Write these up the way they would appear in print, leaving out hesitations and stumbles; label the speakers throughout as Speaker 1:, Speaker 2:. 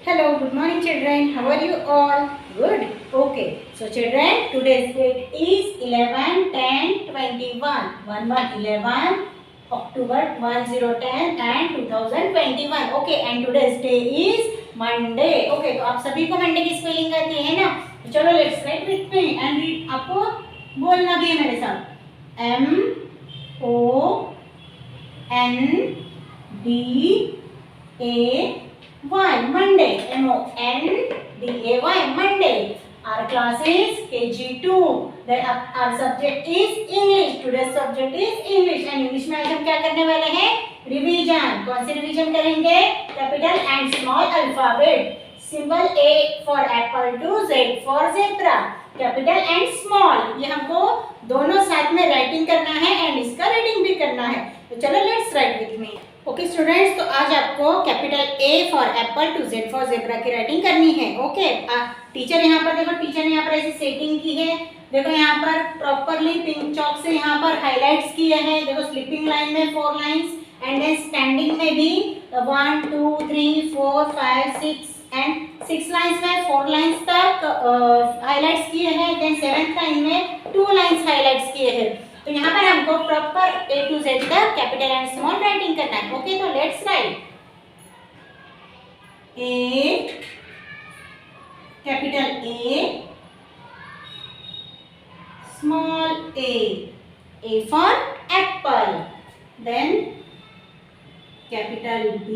Speaker 1: Hello, good morning children. How are you all? Good. Okay. So children, today's date is 11, 10, 21. 11, October 1010 and 2021. Okay. And today's day is Monday. Okay. तो आप सभी को Monday की spelling आती है ना? तो चलो let's write with me and read. आपको बोलना भी है मेरे साथ. MONDAY. Monday. MONDAY. Monday. Our class is KG2. Then our subject is English. Today's subject is English. And English में आज हम क्या करने वाले हैं? रिवीजन. कौन सी रिवीजन करेंगे? Capital and small alphabet. Symbol A for apple to Z for zebra. Capital and small. ये हमको दोनों साथ में राइटिंग करना है एंड इसका रीडिंग भी करना है. तो चलो let's write with me. Okay students, तो आज आपको capital A for apple to Z for zebra की राइटिंग करनी है. ओके टीचर यहाँ पर देखो, टीचर ने यहाँ पर ऐसी सेटिंग की है. देखो यहाँ पर प्रॉपरली पिंक चॉक से यहाँ पर हाइलाइट्स किए हैं. देखो स्लीपिंग लाइन में 4 लाइंस एंड देन स्टैंडिंग में भी 1 2 3 4 5 6 एंड 6 लाइंस में 4 लाइंस तक हाइलाइट्स किए हैं. देन 7th लाइन में 2 लाइंस हाइलाइट्स किए हैं. तो यहाँ पर हमको प्रॉपर A to Z तक कैपिटल एंड स्मॉल राइटिंग करना है. ओके, तो let's write A, capital A, small A for apple. Then capital B,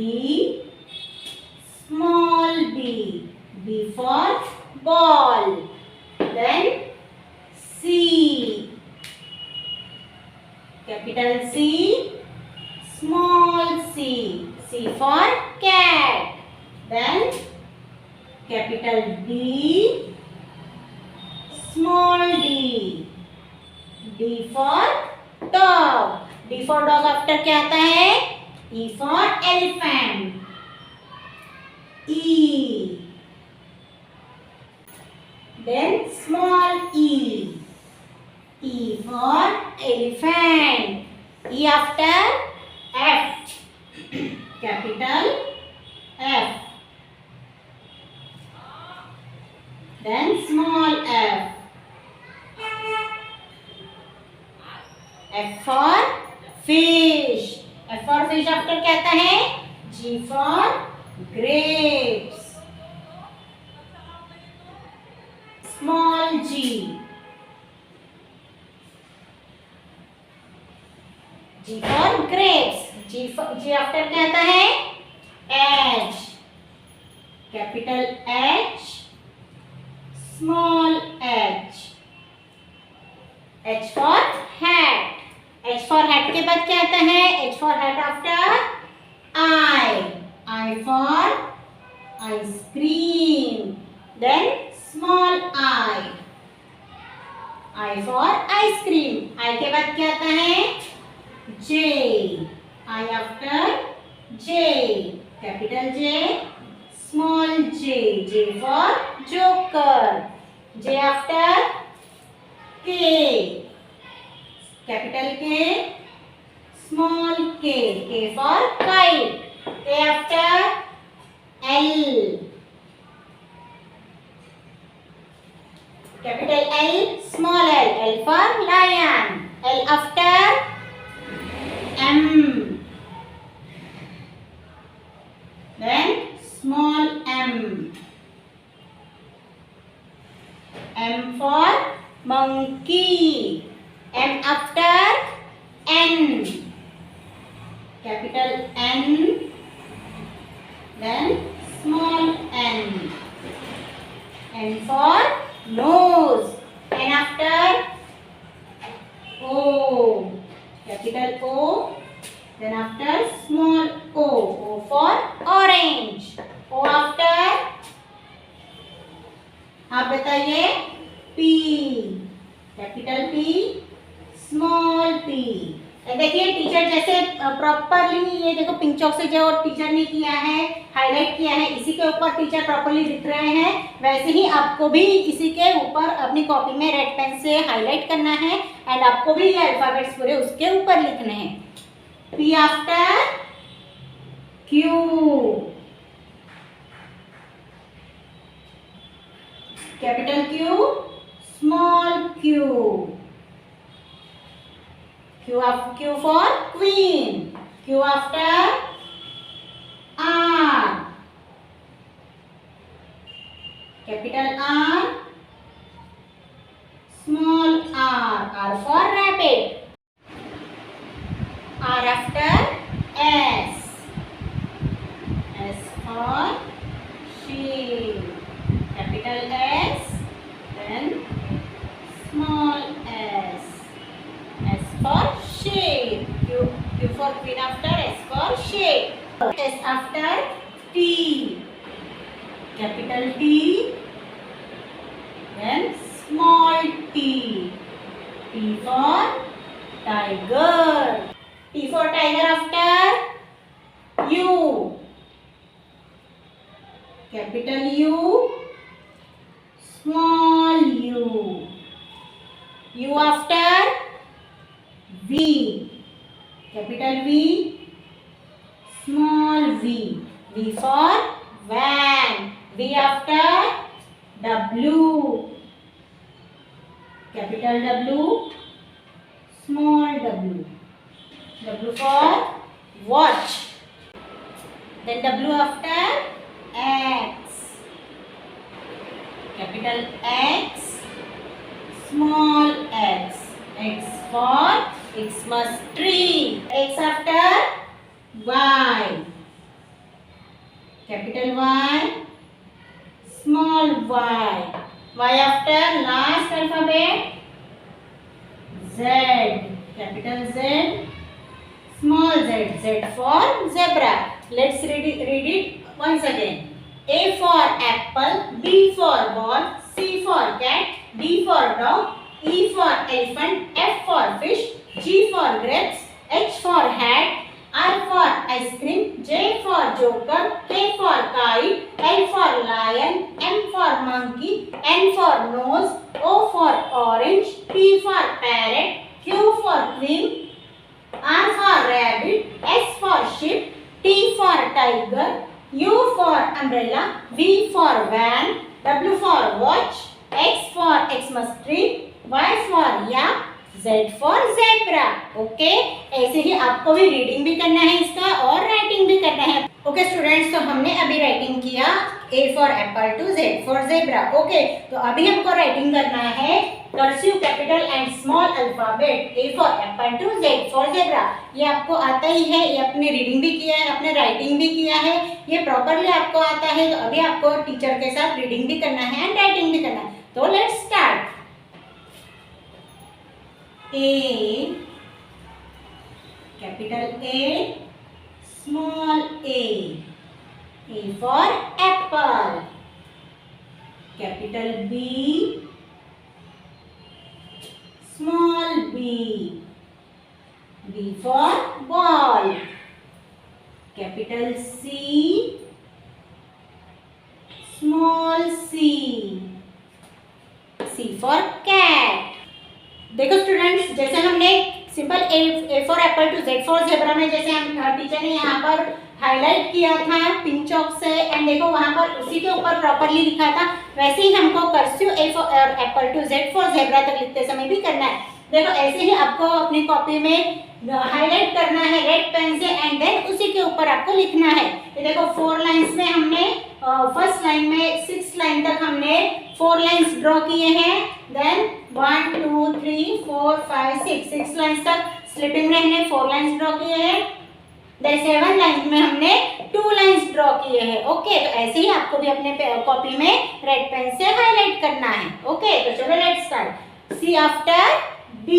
Speaker 1: small B for ball. Then C, capital C, small C for cat. Then capital D, small D for dog. D for dog after क्या आता है? E for elephant. E. Then small E for elephant. E after F. Capital F. Then small f. F for fish. F for fish after क्या आता है? G for grapes. Small g. G for grapes. G after क्या आता है? H. Capital H. Small h. H for hat. H for hat के बाद क्या आता है? H for hat after I. I for ice cream. Then small I. I for ice cream. I के बाद क्या आता है? J. I after J. Capital J. Small J for joker. J after K. Capital K. Small K for kite. K after L. Capital L. Small L for lion. L after M. Then small m. M for monkey. M after N. Capital N. Then small n. N for nose. N after O. Capital O. Then after small o. O for orange. O after आप बताइए P. Capital P, small P. देखिए teacher जैसे properly ये देखो pink chalk से जो teacher ने किया है, हाईलाइट किया है, इसी के ऊपर टीचर प्रॉपरली लिख रहे हैं. वैसे ही आपको भी इसी के ऊपर अपनी कॉपी में रेड पेन से हाईलाइट करना है एंड आपको भी ये अल्फाबेट्स पूरे उसके ऊपर लिखने हैं. P after Q. capital Q, small q. Q for queen. Q after R. Capital R, small r. R for rabbit. R after S. S for sheep. Capital S, then small s. S for sheep. Q for queen after S for sheep. S after T. Capital T, then small t. T for tiger. T for tiger after U. Capital U, small u. U after V. Capital V, small v. V for van. V after W. Capital W, small w. W for watch. Then W after X. Capital X, small x. X for Xmas tree. X after Y. Capital Y, small y. Y after last alphabet Z. Capital Z, small z. Z for zebra. Let's read it once again. A for apple, B for ball, C for cat, D for dog, E for elephant, F for fish, G for grapes, H for hat, I for ice cream, J for joker, K for kite, L for lion, M for monkey, N for nose, O for orange, P for parrot, Q for queen, R for rabbit, S for sheep, T for tiger, U for umbrella, V for van, W for watch, X for Xmas tree, Y for yak, Z for zebra. Okay, ऐसे ही आपको भी reading भी करना है इसका और writing भी करना है. ओके स्टूडेंट्स, तो हमने अभी राइटिंग किया A for apple to Z for zebra. Okay, तो अभी हमको राइटिंग करना है cursive capital and small alphabet A for apple to Z for zebra. ये आपको आता ही है, ये आपने रीडिंग भी किया है, आपने राइटिंग भी किया है, ये प्रॉपरली आपको आता है. तो अभी आपको टीचर के साथ रीडिंग भी करना है एंड राइटिंग भी करना है. तो let's start. A, capital A, small a. A for apple. Capital B, small b. B for ball. Capital C, small c. C for cat. देखो स्टूडेंट्स, जैसे हमने simple A for apple to Z for zebra में जैसे हम teacher ने यहाँ पर highlight किया था पिंक चॉक से एंड देखो वहाँ पर उसी के ऊपर प्रॉपरली लिखा था, वैसे ही हमको cursive A for apple to Z for zebra तक लिखते समय भी करना है. देखो ऐसे ही आपको अपनी कॉपी में हाईलाइट करना है रेड पेन से एंड देन उसी के ऊपर आपको लिखना है. ये देखो 4 लाइंस में हमने फर्स्ट लाइन में 6 लाइन तक हमने 4 लाइंस ड्रॉ किए हैं. देन 1 2 3 4 5 6 लाइंस तक स्लिपिंग में हमने 4 लाइंस ड्रॉ किए हैं. देन 7 लाइंस में हमने 2 लाइंस ड्रॉ किए हैं. ओके, तो ऐसे ही आपको भी अपने कॉपी में रेड पेन से हाईलाइट करना है. ओके, तो चलो let's start. C after B.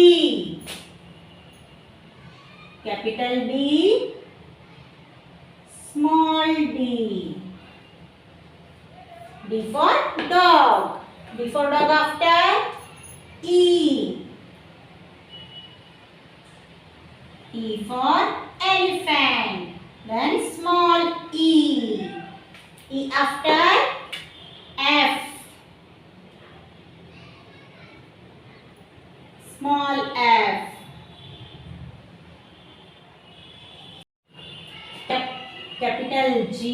Speaker 1: Capital B, small d. D for dog. D for dog after E. E for elephant. Then small e. E after F. Small f. Capital G.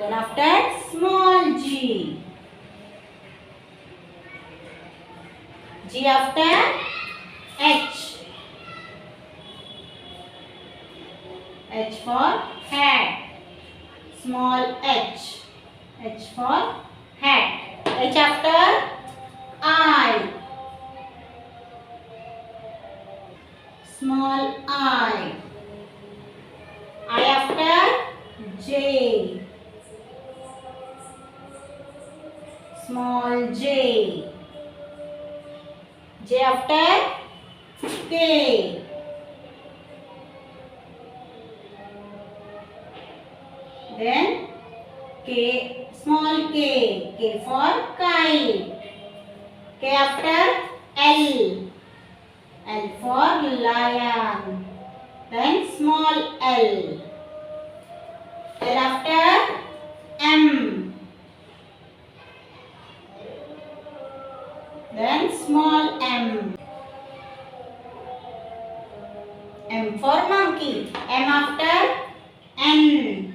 Speaker 1: Then after small g. G after H. H for hat. Small h. H for hat. H after I. Small I. I after J. Small j. J after K. Then K, small k. K for kite. K after L. L for lion. Then small l. L after M. Then small m. M for monkey. M after N.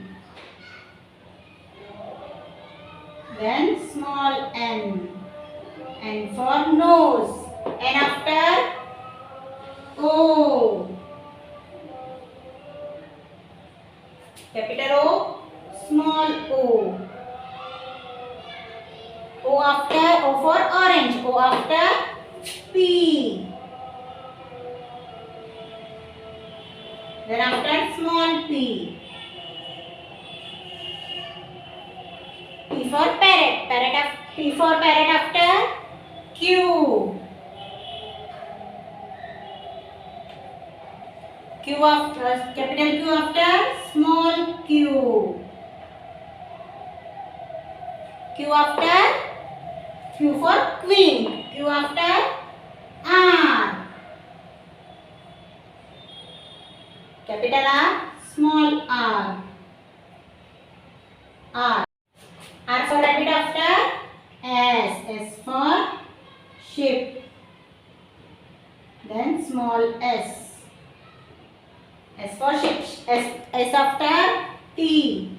Speaker 1: Then small n. N for nose. N after O. Capital O, small o. O after, O for orange. O after P. Then after small p. P for parrot. P for parrot after Q. Q after, capital Q after small q. Q after, Q for queen. Q after R. Capital R, small r. R. R for rabbit after S. S for sheep. Then small s. S for sheep. S after T.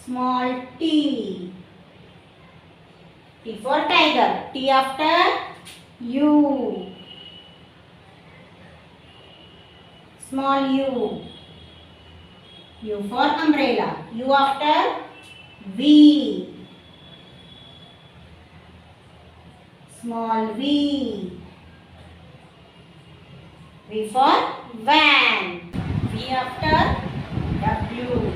Speaker 1: Small t. T for tiger. T after U. Small u. U for umbrella. U after V. Small v. V for van. V after W.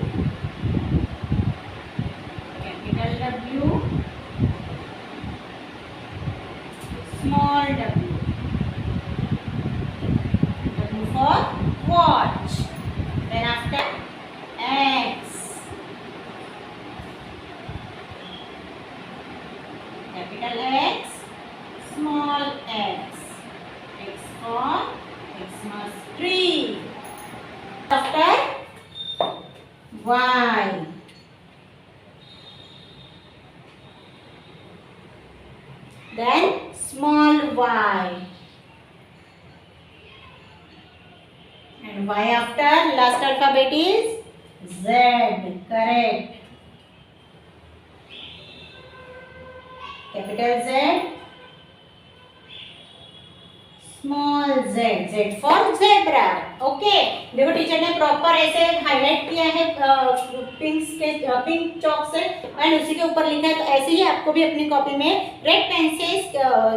Speaker 1: Capital W. Small w. W for watch. Then after X. Capital X. Small x. X for Xmas tree. After Y. Then small y. And y after last alphabet is Z. Correct. Capital Z. Small z. Z for zebra. Okay, देखो teacher ने proper ऐसे highlight किया है pink chalk से and उसी के ऊपर लिखा है, तो ऐसे ही आपको भी अपनी कॉपी में रेड पेन से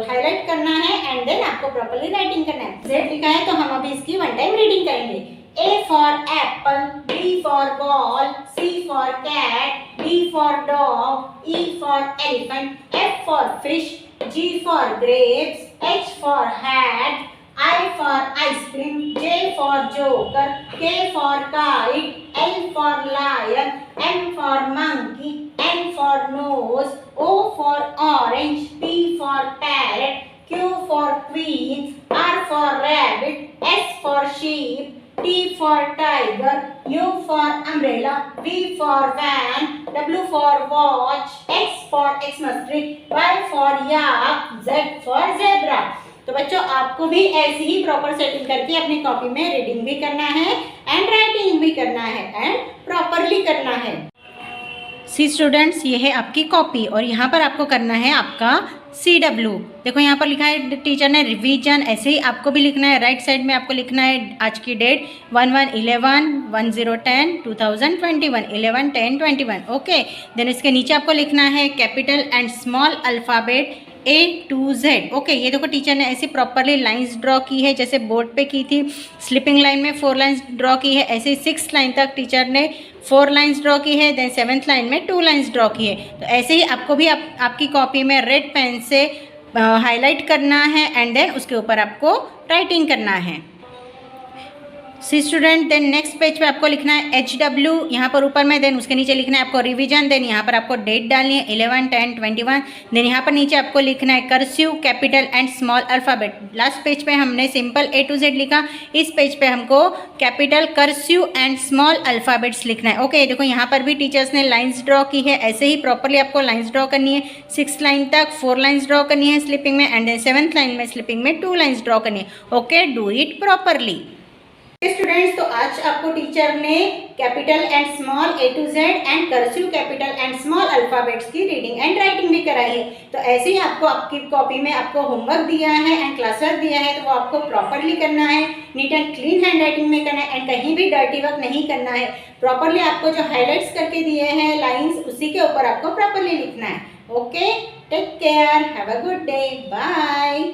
Speaker 1: हाईलाइट करना है एंड देन आपको प्रॉपर्ली राइटिंग करना है. z लिखा है तो हम अभी इसकी वन टाइम रीडिंग करेंगे. A for apple, B for ball, C for cat, D for dog, E for elephant, F for fish, G for grapes, H for hat, I for ice cream, J for joker, K for kite, L for lion, M for monkey, N for nose, O for orange, P for parrot, Q for queen, R for rabbit, S for sheep, T for tiger, U for umbrella, V for van, W for watch, X for Xmas tree, Y for yak, Z for zebra. तो बच्चों आपको भी ऐसी ही proper setting करके अपनी copy में reading भी करना है एंड राइटिंग भी करना है एंड प्रॉपरली करना है। सी स्टूडेंट्स, ये है आपकी कॉपी और यहाँ पर आपको करना है आपका CW। देखो यहाँ पर लिखा है टीचर ने रिवीजन, ऐसे ही आपको भी लिखना है। राइट साइड में आपको लिखना है आज की डेट 11/11, 10/10, 2021, 11/10/21। ओके, देन इसके नीचे आपको लिखना है capital and small alphabet A to Z। Okay, ये देखो टीचर ने ऐसी प्रॉपरली लाइंस ड्रॉ की है जैसे बोर्ड पे की थी। स्लिपिंग लाइन में 4 लाइंस ड्रॉ की है, ऐसे ही 6th लाइन तक टीचर ने 4 लाइंस ड्रॉ की है। देन 7th लाइन में 2 लाइंस ड्रॉ की है। तो ऐसे ही आपको भी आपकी कॉपी में रेड पेन से हाईलाइट करना है एंड देन उसके ऊपर आपको राइटिंग करना है। सी स्टूडेंट, देन नेक्स्ट पेज पे आपको लिखना है HW यहाँ पर ऊपर में, देन उसके नीचे लिखना है आपको रिवीजन, देन यहाँ पर आपको डेट डालनी है 11/10/21। देन यहाँ पर नीचे आपको लिखना है cursive, capital and small alphabet. Last page पे हमने सिंपल A to Z लिखा, इस पेज पे हमको capital, cursive and small alphabets लिखना है। ओके, देखो यहाँ पर भी टीचर्स ने लाइन्स ड्रॉ की है, ऐसे ही प्रॉपरली आपको लाइन्स ड्रॉ करनी है। 6th लाइन तक 4 लाइन्स ड्रॉ करनी है स्लिपिंग में एंड देन 7th लाइन में स्लिपिंग में 2 लाइन्स ड्रॉ करनी है। Okay, do it properly. Students, तो आज आपको टीचर ने capital and small A to Z and cursive, capital and small alphabets की रीडिंग एंड राइटिंग भी कराई है। तो ऐसे ही आपको आपकी कॉपी में आपको होमवर्क दिया है एंड क्लास वर्क दिया है, तो वो आपको प्रॉपरली करना है, neat and clean hand writing में करना है एंड कहीं भी डर्टी वर्क नहीं करना है। प्रॉपरली आपको जो हाईलाइट्स करके दिए हैं लाइन्स, उसी के ऊपर आपको प्रॉपरली लिखना है। Okay, take care, have a good day, bye.